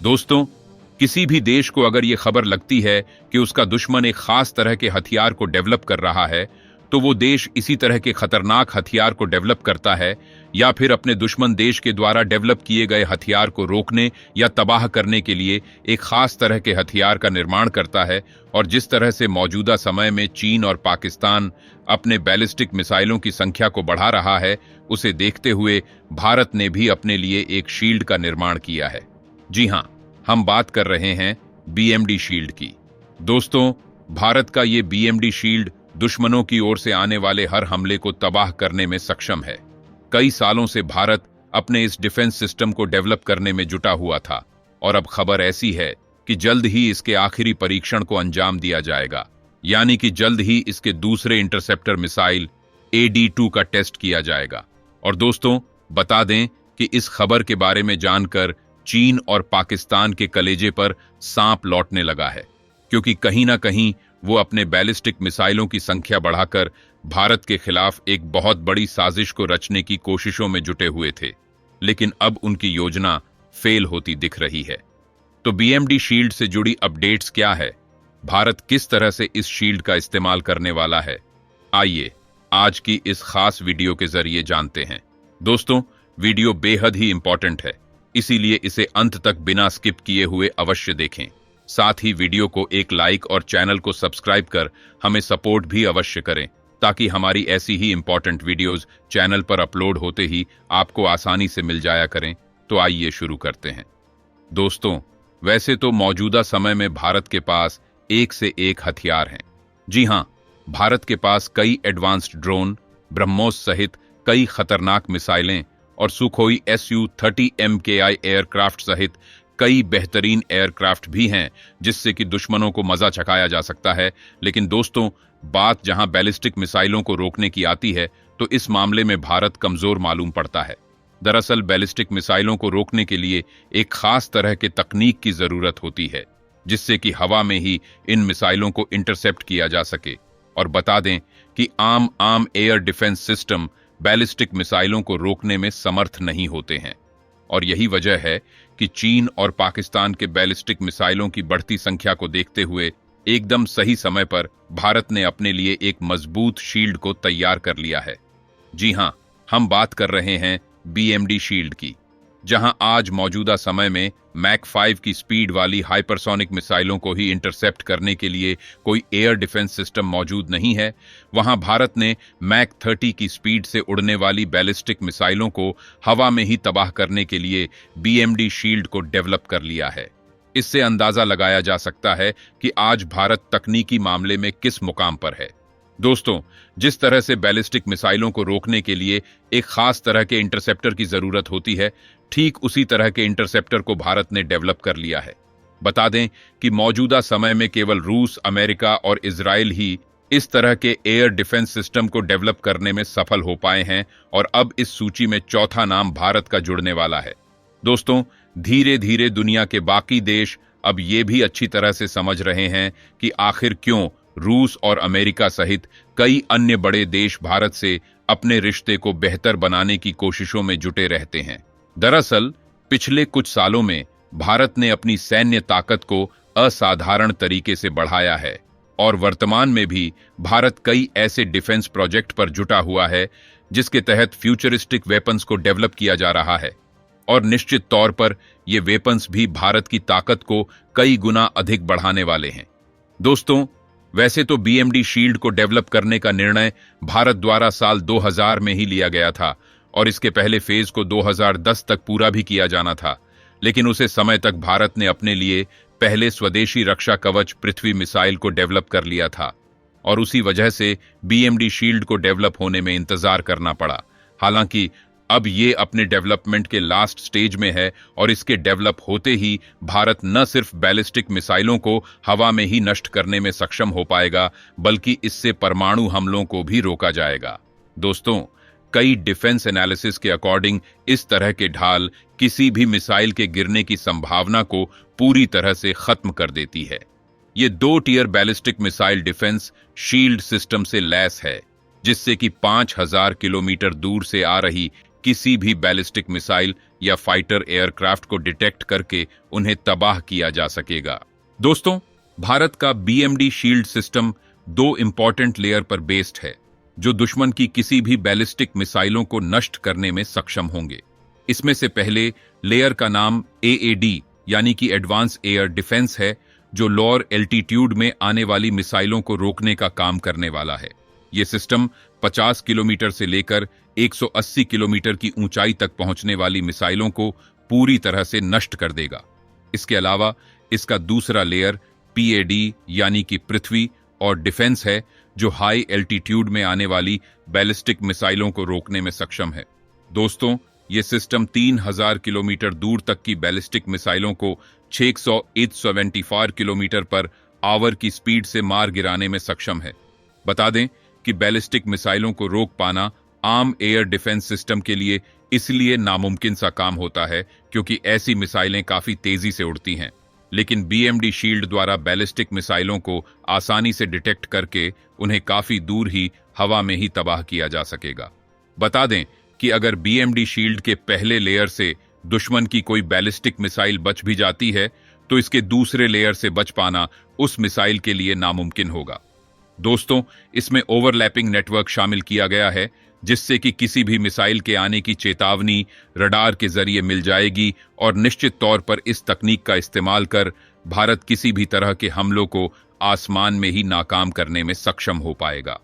दोस्तों, किसी भी देश को अगर ये खबर लगती है कि उसका दुश्मन एक खास तरह के हथियार को डेवलप कर रहा है, तो वो देश इसी तरह के खतरनाक हथियार को डेवलप करता है या फिर अपने दुश्मन देश के द्वारा डेवलप किए गए हथियार को रोकने या तबाह करने के लिए एक खास तरह के हथियार का निर्माण करता है। और जिस तरह से मौजूदा समय में चीन और पाकिस्तान अपने बैलिस्टिक मिसाइलों की संख्या को बढ़ा रहा है, उसे देखते हुए भारत ने भी अपने लिए एक शील्ड का निर्माण किया है। जी हां, हम बात कर रहे हैं बीएमडी शील्ड की। दोस्तों, भारत का ये बीएमडी शील्ड दुश्मनों की ओर से आने वाले हर हमले को तबाह करने में सक्षम है। कई सालों से भारत अपने इस डिफेंस सिस्टम को डेवलप करने में जुटा हुआ था और अब खबर ऐसी है कि जल्द ही इसके आखिरी परीक्षण को अंजाम दिया जाएगा, यानी कि जल्द ही इसके दूसरे इंटरसेप्टर मिसाइल AD-2 का टेस्ट किया जाएगा। और दोस्तों, बता दें कि इस खबर के बारे में जानकर चीन और पाकिस्तान के कलेजे पर सांप लौटने लगा है, क्योंकि कहीं ना कहीं वो अपने बैलिस्टिक मिसाइलों की संख्या बढ़ाकर भारत के खिलाफ एक बहुत बड़ी साजिश को रचने की कोशिशों में जुटे हुए थे। लेकिन अब उनकी योजना फेल होती दिख रही है। तो बीएमडी शील्ड से जुड़ी अपडेट्स क्या है? भारत किस तरह से इस शील्ड का इस्तेमाल करने वाला है? आइए आज की इस खास वीडियो के जरिए जानते हैं। दोस्तों, वीडियो बेहद ही इंपॉर्टेंट है, इसीलिए इसे अंत तक बिना स्किप किए हुए अवश्य देखें। साथ ही वीडियो को एक लाइक और चैनल को सब्सक्राइब कर हमें सपोर्ट भी अवश्य करें, ताकि हमारी ऐसी ही इंपॉर्टेंट वीडियोस चैनल पर अपलोड होते ही आपको आसानी से मिल जाया करें। तो आइए शुरू करते हैं। दोस्तों, वैसे तो मौजूदा समय में भारत के पास एक से एक हथियार हैं। जी हां, भारत के पास कई एडवांस्ड ड्रोन, ब्रह्मोस सहित कई खतरनाक मिसाइलें और सुखोई Su-30 MKI एयरक्राफ्ट सहित कई बेहतरीन एयरक्राफ्ट भी हैं, जिससे कि दुश्मनों को मजा चखाया जा सकता है। लेकिन दोस्तों, बात जहां बैलिस्टिक मिसाइलों को रोकने की आती है, तो इस मामले में भारत कमजोर मालूम पड़ता है। दरअसल बैलिस्टिक मिसाइलों को रोकने के लिए एक खास तरह के तकनीक की जरूरत होती है, जिससे कि हवा में ही इन मिसाइलों को इंटरसेप्ट किया जा सके। और बता दें कि आम एयर डिफेंस सिस्टम बैलिस्टिक मिसाइलों को रोकने में समर्थ नहीं होते हैं। और यही वजह है कि चीन और पाकिस्तान के बैलिस्टिक मिसाइलों की बढ़ती संख्या को देखते हुए एकदम सही समय पर भारत ने अपने लिए एक मजबूत शील्ड को तैयार कर लिया है। जी हां, हम बात कर रहे हैं बीएमडी शील्ड की। जहां आज मौजूदा समय में मैक 5 की स्पीड वाली हाइपरसोनिक मिसाइलों को ही इंटरसेप्ट करने के लिए कोई एयर डिफेंस सिस्टम मौजूद नहीं है, वहां भारत ने मैक 30 की स्पीड से उड़ने वाली बैलिस्टिक मिसाइलों को हवा में ही तबाह करने के लिए बीएमडी शील्ड को डेवलप कर लिया है। इससे अंदाजा लगाया जा सकता है कि आज भारत तकनीकी मामले में किस मुकाम पर है। दोस्तों, जिस तरह से बैलिस्टिक मिसाइलों को रोकने के लिए एक खास तरह के इंटरसेप्टर की जरूरत होती है, ठीक उसी तरह के इंटरसेप्टर को भारत ने डेवलप कर लिया है। बता दें कि मौजूदा समय में केवल रूस, अमेरिका और इजराइल ही इस तरह के एयर डिफेंस सिस्टम को डेवलप करने में सफल हो पाए हैं और अब इस सूची में चौथा नाम भारत का जुड़ने वाला है। दोस्तों, धीरे धीरे दुनिया के बाकी देश अब ये भी अच्छी तरह से समझ रहे हैं कि आखिर क्यों रूस और अमेरिका सहित कई अन्य बड़े देश भारत से अपने रिश्ते को बेहतर बनाने की कोशिशों में जुटे रहते हैं। दरअसल पिछले कुछ सालों में भारत ने अपनी सैन्य ताकत को असाधारण तरीके से बढ़ाया है और वर्तमान में भी भारत कई ऐसे डिफेंस प्रोजेक्ट पर जुटा हुआ है जिसके तहत फ्यूचरिस्टिक वेपन्स को डेवलप किया जा रहा है। और निश्चित तौर पर ये वेपन्स भी भारत की ताकत को कई गुना अधिक बढ़ाने वाले हैं। दोस्तों, वैसे तो बीएमडी शील्ड को डेवलप करने का निर्णय भारत द्वारा साल 2000 में ही लिया गया था और इसके पहले फेज को 2010 तक पूरा भी किया जाना था। लेकिन उसे समय तक भारत ने अपने लिए पहले स्वदेशी रक्षा कवच पृथ्वी मिसाइल को डेवलप कर लिया था और उसी वजह से बीएमडी शील्ड को डेवलप होने में इंतजार करना पड़ा। हालांकि अब ये अपने डेवलपमेंट के लास्ट स्टेज में है और इसके डेवलप होते ही भारत न सिर्फ बैलिस्टिक मिसाइलों को हवा में ही नष्ट करने में सक्षम हो पाएगा, बल्कि इससे परमाणु हमलों को भी रोका जाएगा। दोस्तों, कई डिफेंस एनालिसिस के अकॉर्डिंग इस तरह के ढाल किसी भी मिसाइल के गिरने की संभावना को पूरी तरह से खत्म कर देती है। ये 2 tier ballistic missile defence shield system से लैस है, जिससे कि 5000 किलोमीटर दूर से आ रही किसी भी बैलिस्टिक मिसाइल या फाइटर एयरक्राफ्ट को डिटेक्ट करके उन्हें तबाह किया जा सकेगा। दोस्तों, भारत का BMD shield system 2 important layer पर बेस्ड है, जो दुश्मन की किसी भी बैलिस्टिक मिसाइलों को नष्ट करने में सक्षम होंगे। इसमें से पहले लेयर का नाम एएडी यानी कि एडवांस एयर डिफेंस है, जो लोअर एल्टीट्यूड में आने वाली मिसाइलों को रोकने का काम करने वाला है। यह सिस्टम 50 किलोमीटर से लेकर 180 किलोमीटर की ऊंचाई तक पहुंचने वाली मिसाइलों को पूरी तरह से नष्ट कर देगा। इसके अलावा इसका दूसरा लेयर पीएडी यानी कि पृथ्वी और डिफेंस है, जो हाई एल्टीट्यूड में आने वाली बैलिस्टिक मिसाइलों को रोकने में सक्षम है। दोस्तों, यह सिस्टम 3000 किलोमीटर दूर तक की बैलिस्टिक मिसाइलों को 675 किलोमीटर पर आवर की स्पीड से मार गिराने में सक्षम है। बता दें कि बैलिस्टिक मिसाइलों को रोक पाना आम एयर डिफेंस सिस्टम के लिए इसलिए नामुमकिन सा काम होता है क्योंकि ऐसी मिसाइलें काफी तेजी से उड़ती हैं, लेकिन बीएमडी शील्ड द्वारा बैलिस्टिक मिसाइलों को आसानी से डिटेक्ट करके उन्हें काफी दूर ही हवा में ही तबाह किया जा सकेगा। बता दें कि अगर बीएमडी शील्ड के पहले लेयर से दुश्मन की कोई बैलिस्टिक मिसाइल बच भी जाती है, तो इसके दूसरे लेयर से बच पाना उस मिसाइल के लिए नामुमकिन होगा। दोस्तों, इसमें ओवरलैपिंग नेटवर्क शामिल किया गया है, जिससे कि किसी भी मिसाइल के आने की चेतावनी रडार के जरिए मिल जाएगी और निश्चित तौर पर इस तकनीक का इस्तेमाल कर भारत किसी भी तरह के हमलों को आसमान में ही नाकाम करने में सक्षम हो पाएगा।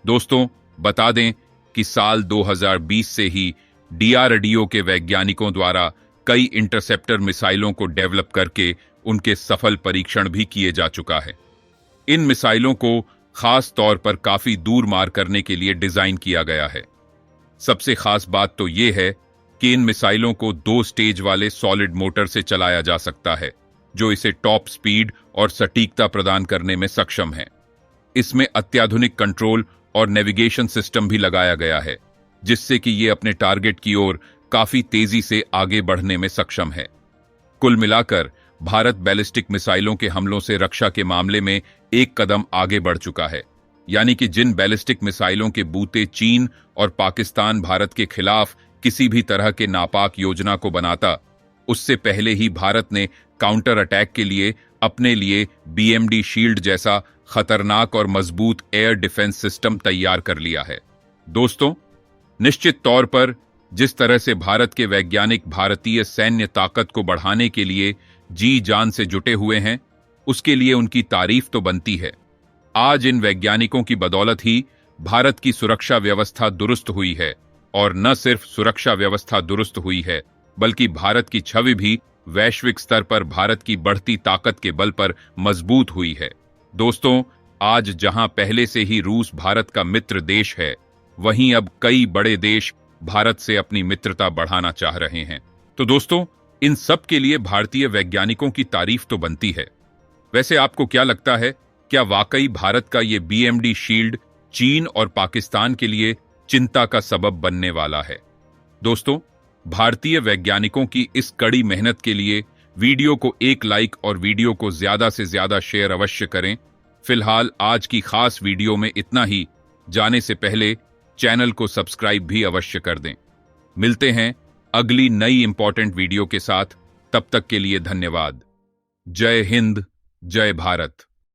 दोस्तों, बता दें कि साल 2020 से ही डीआरडीओ के वैज्ञानिकों द्वारा कई इंटरसेप्टर मिसाइलों को डेवलप करके उनके सफल परीक्षण भी किए जा चुका है। इन मिसाइलों को खास तौर पर काफी दूर मार करने के लिए डिजाइन किया गया है। सबसे खास बात तो यह है कि इन मिसाइलों को 2 स्टेज वाले सॉलिड मोटर से चलाया जा सकता है, जो इसे टॉप स्पीड और सटीकता प्रदान करने में सक्षम है। इसमें अत्याधुनिक कंट्रोल और नेविगेशन सिस्टम भी लगाया गया है, जिससे कि ये अपने टारगेट की ओर काफी तेजी से आगे बढ़ने में सक्षम है। कुल मिलाकर भारत बैलिस्टिक मिसाइलों के हमलों से रक्षा के मामले में एक कदम आगे बढ़ चुका है। यानी कि जिन बैलिस्टिक मिसाइलों के बूते चीन और पाकिस्तान भारत के खिलाफ किसी भी तरह के नापाक योजना को बनाता, उससे पहले ही भारत ने काउंटर अटैक के लिए अपने लिए बीएमडी शील्ड जैसा खतरनाक और मजबूत एयर डिफेंस सिस्टम तैयार कर लिया है। दोस्तों, निश्चित तौर पर जिस तरह से भारत के वैज्ञानिक भारतीय सैन्य ताकत को बढ़ाने के लिए जी जान से जुटे हुए हैं, उसके लिए उनकी तारीफ तो बनती है। आज इन वैज्ञानिकों की बदौलत ही भारत की सुरक्षा व्यवस्था दुरुस्त हुई है, और न सिर्फ सुरक्षा व्यवस्था दुरुस्त हुई है, बल्कि भारत की छवि भी वैश्विक स्तर पर भारत की बढ़ती ताकत के बल पर मजबूत हुई है। दोस्तों, आज जहां पहले से ही रूस भारत का मित्र देश है, वहीं अब कई बड़े देश भारत से अपनी मित्रता बढ़ाना चाह रहे हैं। तो दोस्तों, इन सब के लिए भारतीय वैज्ञानिकों की तारीफ तो बनती है। वैसे आपको क्या लगता है, क्या वाकई भारत का ये बीएमडी शील्ड चीन और पाकिस्तान के लिए चिंता का सबब बनने वाला है? दोस्तों, भारतीय वैज्ञानिकों की इस कड़ी मेहनत के लिए वीडियो को एक लाइक और वीडियो को ज्यादा से ज्यादा शेयर अवश्य करें। फिलहाल आज की खास वीडियो में इतना ही। जाने से पहले चैनल को सब्सक्राइब भी अवश्य कर दें। मिलते हैं अगली नई इंपॉर्टेंट वीडियो के साथ। तब तक के लिए धन्यवाद। जय हिंद, जय भारत।